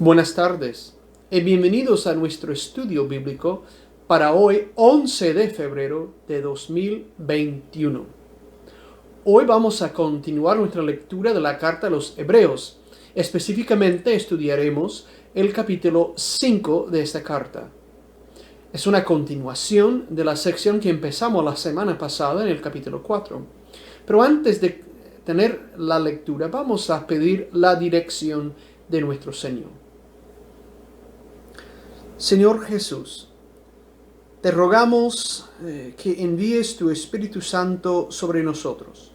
Buenas tardes y bienvenidos a nuestro estudio bíblico para hoy, 11 de febrero de 2021. Hoy vamos a continuar nuestra lectura de la carta a los Hebreos. Específicamente estudiaremos el capítulo 5 de esta carta. Es una continuación de la sección que empezamos la semana pasada en el capítulo 4. Pero antes de tener la lectura, vamos a pedir la dirección de nuestro Señor. Señor Jesús, te rogamos que envíes tu Espíritu Santo sobre nosotros,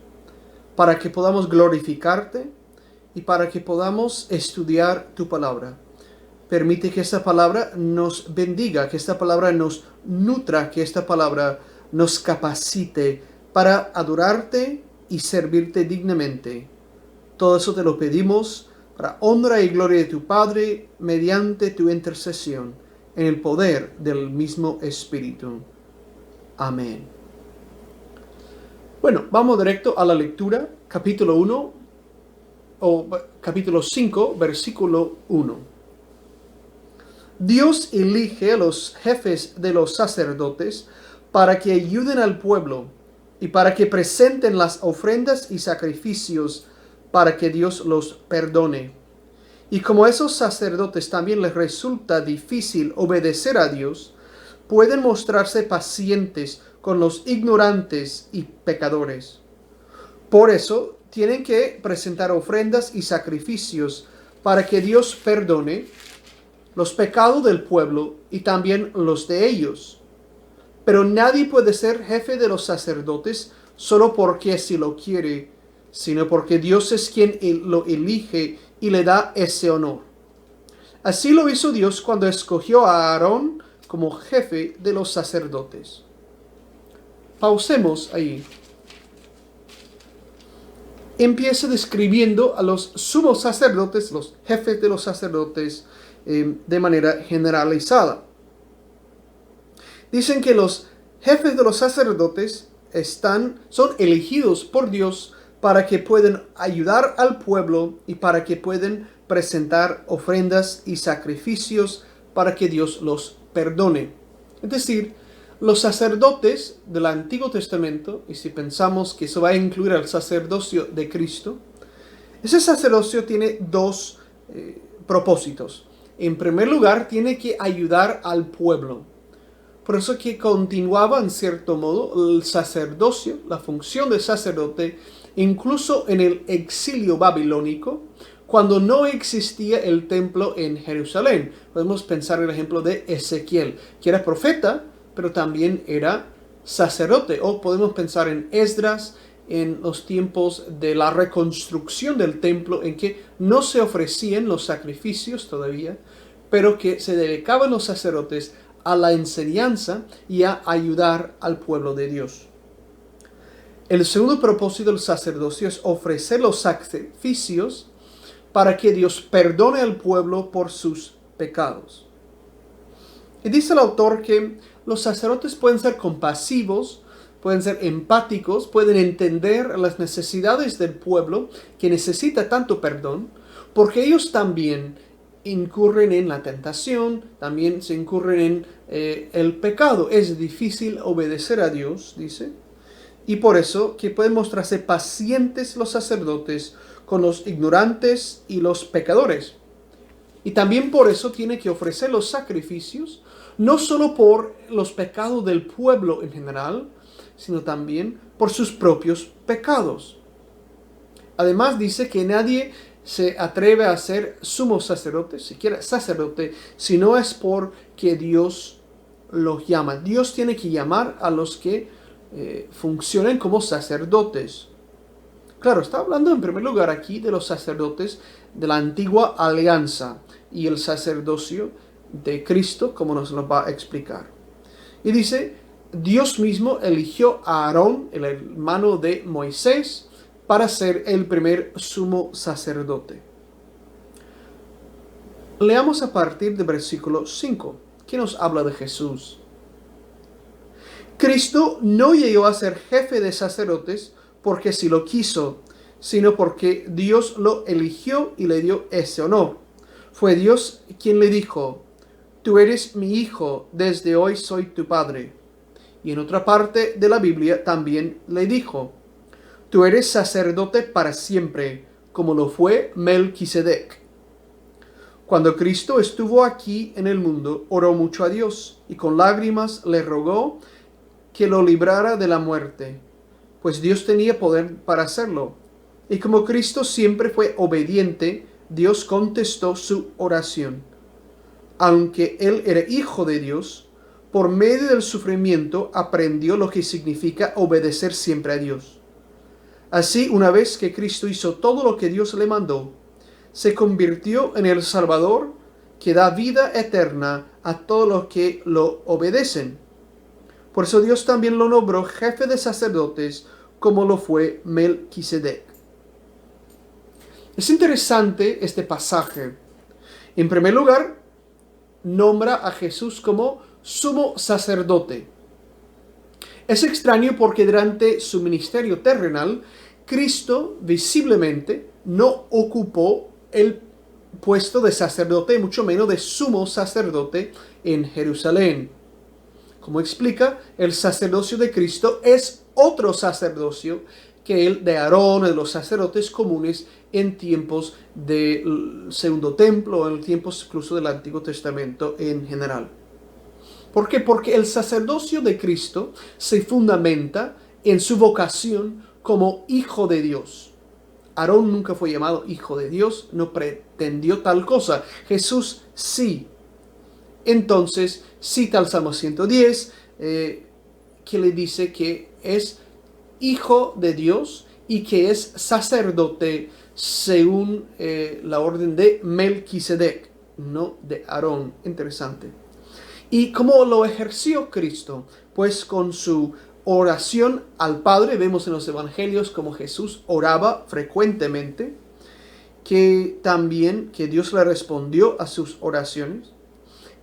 para que podamos glorificarte y para que podamos estudiar tu palabra. Permite que esta palabra nos bendiga, que esta palabra nos nutra, que esta palabra nos capacite para adorarte y servirte dignamente. Todo eso te lo pedimos para honra y gloria de tu Padre, mediante tu intercesión, en el poder del mismo Espíritu. Amén. Bueno, vamos directo a la lectura, capítulo 5, versículo 1. Dios elige a los jefes de los sacerdotes para que ayuden al pueblo y para que presenten las ofrendas y sacrificios para que Dios los perdone. Y como a esos sacerdotes también les resulta difícil obedecer a Dios, pueden mostrarse pacientes con los ignorantes y pecadores. Por eso tienen que presentar ofrendas y sacrificios para que Dios perdone los pecados del pueblo y también los de ellos. Pero nadie puede ser jefe de los sacerdotes solo porque así lo quiere, sino porque Dios es quien lo elige y le da ese honor. Así lo hizo Dios cuando escogió a Aarón como jefe de los sacerdotes. Pausemos ahí. Empieza describiendo a los sumos sacerdotes, los jefes de los sacerdotes, de manera generalizada. Dicen que los jefes de los sacerdotes son elegidos por Dios para que puedan ayudar al pueblo y para que puedan presentar ofrendas y sacrificios para que Dios los perdone. Es decir, los sacerdotes del Antiguo Testamento, y si pensamos que eso va a incluir al sacerdocio de Cristo, ese sacerdocio tiene dos propósitos. En primer lugar, tiene que ayudar al pueblo. Por eso que continuaba en cierto modo el sacerdocio, la función del sacerdote, incluso en el exilio babilónico, cuando no existía el templo en Jerusalén. Podemos pensar en el ejemplo de Ezequiel, que era profeta, pero también era sacerdote. O podemos pensar en Esdras, en los tiempos de la reconstrucción del templo, en que no se ofrecían los sacrificios todavía, pero que se dedicaban los sacerdotes a la enseñanza y a ayudar al pueblo de Dios. El segundo propósito del sacerdocio es ofrecer los sacrificios para que Dios perdone al pueblo por sus pecados. Y dice el autor que los sacerdotes pueden ser compasivos, pueden ser empáticos, pueden entender las necesidades del pueblo que necesita tanto perdón, porque ellos también incurren en la tentación, también se incurren en el pecado. Es difícil obedecer a Dios, dice. Y por eso que pueden mostrarse pacientes los sacerdotes con los ignorantes y los pecadores. Y también por eso tiene que ofrecer los sacrificios, no solo por los pecados del pueblo en general, sino también por sus propios pecados. Además dice que nadie se atreve a ser sumo sacerdote, siquiera sacerdote, si no es porque Dios los llama. Dios tiene que llamar a los que funcionen como sacerdotes. Claro, está hablando en primer lugar aquí de los sacerdotes de la antigua alianza y el sacerdocio de Cristo, como nos lo va a explicar. Y dice, Dios mismo eligió a Aarón, el hermano de Moisés, para ser el primer sumo sacerdote. Leamos a partir del versículo 5, que nos habla de Jesús. Cristo no llegó a ser jefe de sacerdotes porque sí lo quiso, sino porque Dios lo eligió y le dio ese honor. Fue Dios quien le dijo: tú eres mi hijo, desde hoy soy tu padre. Y en otra parte de la Biblia también le dijo: tú eres sacerdote para siempre, como lo fue Melquisedec. Cuando Cristo estuvo aquí en el mundo, oró mucho a Dios y con lágrimas le rogó que lo librara de la muerte, pues Dios tenía poder para hacerlo. Y como Cristo siempre fue obediente, Dios contestó su oración. Aunque él era hijo de Dios, por medio del sufrimiento aprendió lo que significa obedecer siempre a Dios. Así, una vez que Cristo hizo todo lo que Dios le mandó, se convirtió en el Salvador que da vida eterna a todos los que lo obedecen. Por eso Dios también lo nombró jefe de sacerdotes, como lo fue Melquisedec. Es interesante este pasaje. En primer lugar, nombra a Jesús como sumo sacerdote. Es extraño porque durante su ministerio terrenal, Cristo visiblemente no ocupó el puesto de sacerdote, mucho menos de sumo sacerdote en Jerusalén. Como explica, el sacerdocio de Cristo es otro sacerdocio que el de Aarón, de los sacerdotes comunes en tiempos del Segundo Templo, en tiempos incluso del Antiguo Testamento en general. ¿Por qué? Porque el sacerdocio de Cristo se fundamenta en su vocación como hijo de Dios. Aarón nunca fue llamado hijo de Dios, no pretendió tal cosa. Jesús sí. Entonces cita el Salmo 110, que le dice que es hijo de Dios y que es sacerdote según la orden de Melquisedec, no de Aarón. Interesante. ¿Y cómo lo ejerció Cristo? Pues con su oración al Padre. Vemos en los evangelios como Jesús oraba frecuentemente, que también que Dios le respondió a sus oraciones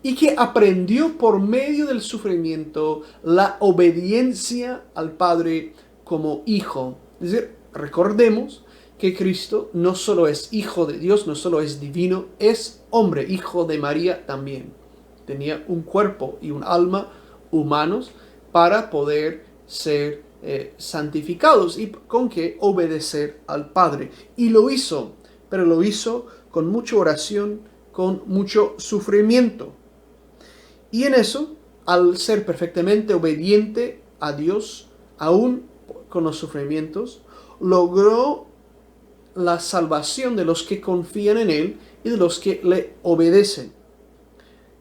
y que aprendió por medio del sufrimiento la obediencia al Padre como hijo. Es decir, recordemos que Cristo no solo es hijo de Dios, no solo es divino, es hombre, hijo de María también. Tenía un cuerpo y un alma humanos para poder ser santificados y con que obedecer al Padre. Y lo hizo, pero lo hizo con mucha oración, con mucho sufrimiento. Y en eso, al ser perfectamente obediente a Dios, aún con los sufrimientos, logró la salvación de los que confían en Él y de los que le obedecen.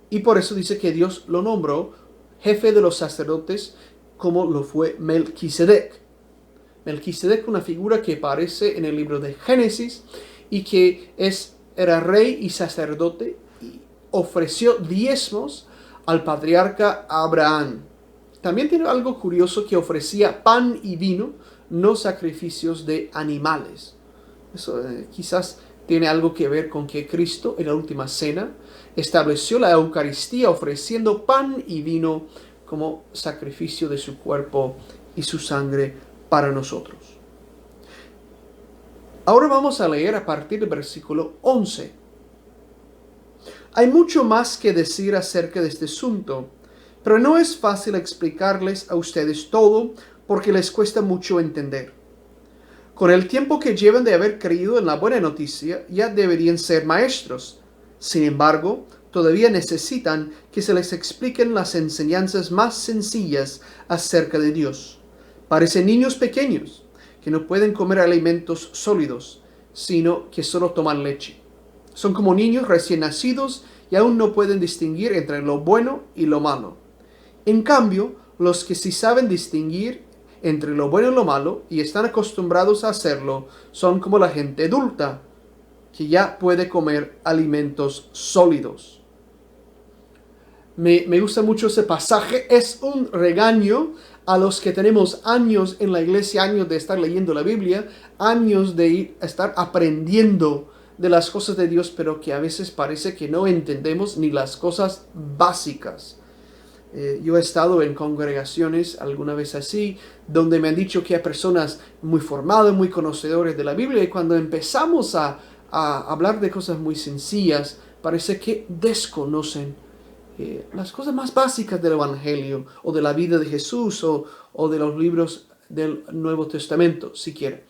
Y por eso dice que Dios lo nombró jefe de los sacerdotes, como lo fue Melquisedec. Melquisedec, una figura que aparece en el libro de Génesis y que era rey y sacerdote y ofreció diezmos al patriarca Abraham. También tiene algo curioso, que ofrecía pan y vino, no sacrificios de animales. Eso quizás tiene algo que ver con que Cristo en la última cena estableció la Eucaristía ofreciendo pan y vino como sacrificio de su cuerpo y su sangre para nosotros. Ahora vamos a leer a partir del versículo 11. Hay mucho más que decir acerca de este asunto, pero no es fácil explicarles a ustedes todo porque les cuesta mucho entender. Con el tiempo que llevan de haber creído en la buena noticia, ya deberían ser maestros. Sin embargo, todavía necesitan que se les expliquen las enseñanzas más sencillas acerca de Dios. Parecen niños pequeños que no pueden comer alimentos sólidos, sino que solo toman leche. Son como niños recién nacidos y aún no pueden distinguir entre lo bueno y lo malo. En cambio, los que sí saben distinguir entre lo bueno y lo malo y están acostumbrados a hacerlo, son como la gente adulta, que ya puede comer alimentos sólidos. Me gusta mucho ese pasaje. Es un regaño a los que tenemos años en la iglesia, años de estar leyendo la Biblia, años de estar aprendiendo de las cosas de Dios, pero que a veces parece que no entendemos ni las cosas básicas. Yo he estado en congregaciones alguna vez así, donde me han dicho que hay personas muy formadas, muy conocedores de la Biblia, y cuando empezamos a hablar de cosas muy sencillas, parece que desconocen las cosas más básicas del Evangelio o de la vida de Jesús o de los libros del Nuevo Testamento, si quiere.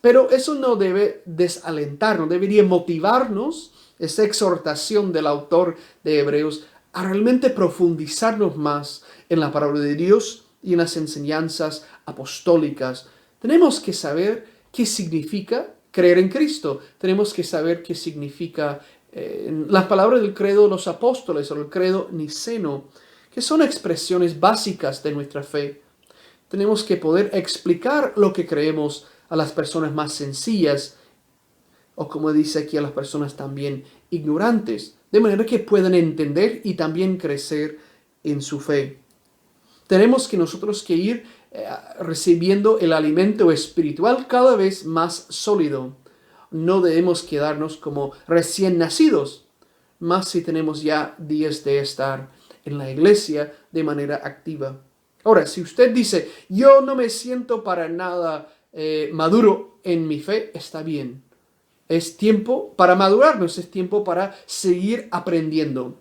Pero eso no debe desalentarnos, debería motivarnos, esa exhortación del autor de Hebreos, a realmente profundizarnos más en la palabra de Dios y en las enseñanzas apostólicas. Tenemos que saber qué significa creer en Cristo. Tenemos que saber qué significa las palabras del credo de los apóstoles o el credo niceno, que son expresiones básicas de nuestra fe. Tenemos que poder explicar lo que creemos a las personas más sencillas, o como dice aquí, a las personas también ignorantes, de manera que puedan entender y también crecer en su fe. Tenemos que nosotros que ir recibiendo el alimento espiritual cada vez más sólido. No debemos quedarnos como recién nacidos, más si tenemos ya días de estar en la iglesia de manera activa. Ahora, si usted dice, yo no me siento para nada maduro en mi fe, está bien. Es tiempo para madurarnos, es tiempo para seguir aprendiendo.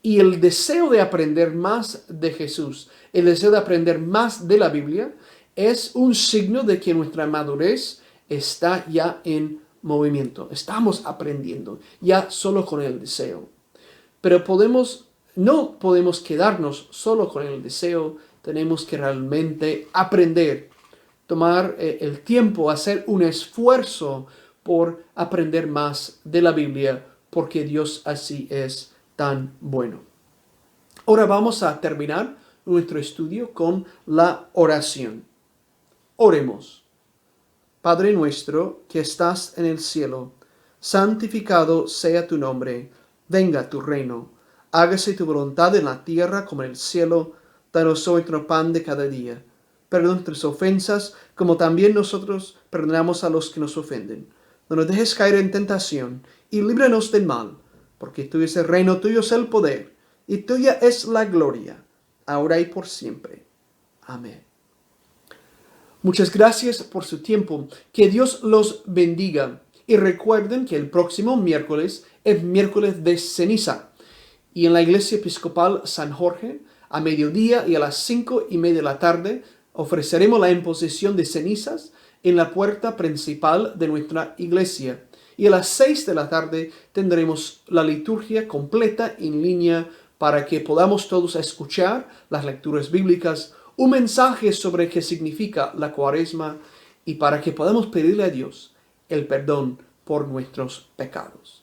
Y el deseo de aprender más de Jesús, el deseo de aprender más de la Biblia, es un signo de que nuestra madurez está ya en movimiento. Estamos aprendiendo, ya solo con el deseo. Pero no podemos quedarnos solo con el deseo, tenemos que realmente aprender, tomar el tiempo, hacer un esfuerzo por aprender más de la Biblia, porque Dios así es tan bueno. Ahora vamos a terminar nuestro estudio con la oración. Oremos. Padre nuestro que estás en el cielo, santificado sea tu nombre, venga tu reino, hágase tu voluntad en la tierra como en el cielo. Danos hoy nuestro pan de cada día. Perdona nuestras ofensas, como también nosotros perdonamos a los que nos ofenden. No nos dejes caer en tentación, y líbranos del mal, porque tuyo es el reino, tuyo es el poder, y tuya es la gloria, ahora y por siempre. Amén. Muchas gracias por su tiempo. Que Dios los bendiga. Y recuerden que el próximo miércoles es miércoles de ceniza. Y en la Iglesia Episcopal San Jorge, a mediodía y a las 5:30 de la tarde, ofreceremos la imposición de cenizas en la puerta principal de nuestra iglesia. Y a las 6 de la tarde tendremos la liturgia completa en línea para que podamos todos escuchar las lecturas bíblicas, un mensaje sobre qué significa la Cuaresma y para que podamos pedirle a Dios el perdón por nuestros pecados.